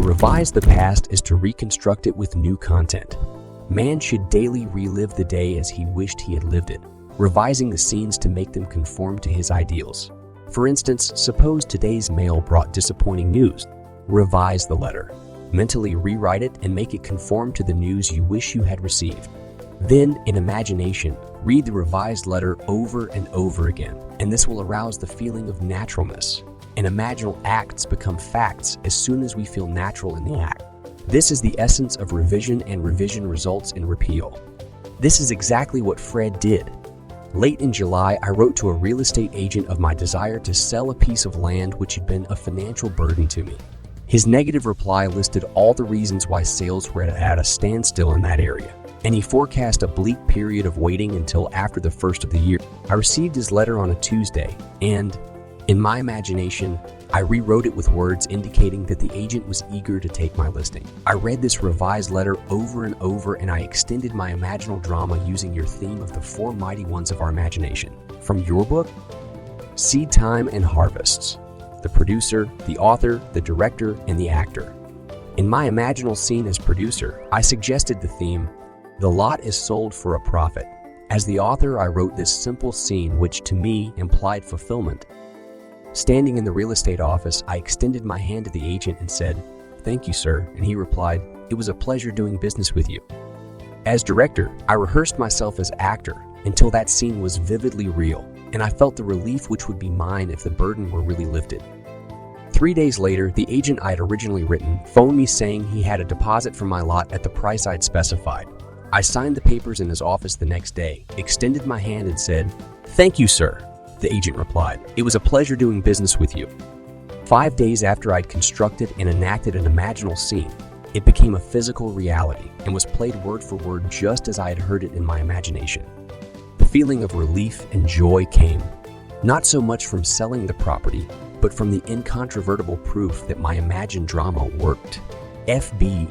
revise the past is to reconstruct it with new content. Man should daily relive the day as he wished he had lived it, revising the scenes to make them conform to his ideals. For instance, suppose today's mail brought disappointing news. Revise the letter. Mentally rewrite it and make it conform to the news you wish you had received. Then, in imagination, read the revised letter over and over again, and this will arouse the feeling of naturalness. And imaginal acts become facts as soon as we feel natural in the act. This is the essence of revision, and revision results in repeal. This is exactly what Fred did. Late in July, I wrote to a real estate agent of my desire to sell a piece of land which had been a financial burden to me. His negative reply listed all the reasons why sales were at a standstill in that area, and he forecast a bleak period of waiting until after the first of the year. I received his letter on a Tuesday, and, in my imagination, I rewrote it with words indicating that the agent was eager to take my listing. I read this revised letter over and over, and I extended my imaginal drama using your theme of the four mighty ones of our imagination. From your book, Seed Time and Harvests. The producer, the author, the director, and the actor. In my imaginal scene as producer, I suggested the theme, the lot is sold for a profit. As the author, I wrote this simple scene which to me implied fulfillment. Standing in the real estate office, I extended my hand to the agent and said, "Thank you, sir," and he replied, "It was a pleasure doing business with you." As director, I rehearsed myself as actor until that scene was vividly real, and I felt the relief which would be mine if the burden were really lifted. 3 days later, the agent I had originally written phoned me saying he had a deposit for my lot at the price I'd specified. I signed the papers in his office the next day, extended my hand and said, "Thank you, sir." The agent replied, "It was a pleasure doing business with you." 5 days after I'd constructed and enacted an imaginal scene, it became a physical reality and was played word for word just as I had heard it in my imagination. The feeling of relief and joy came, not so much from selling the property, but from the incontrovertible proof that my imagined drama worked. FB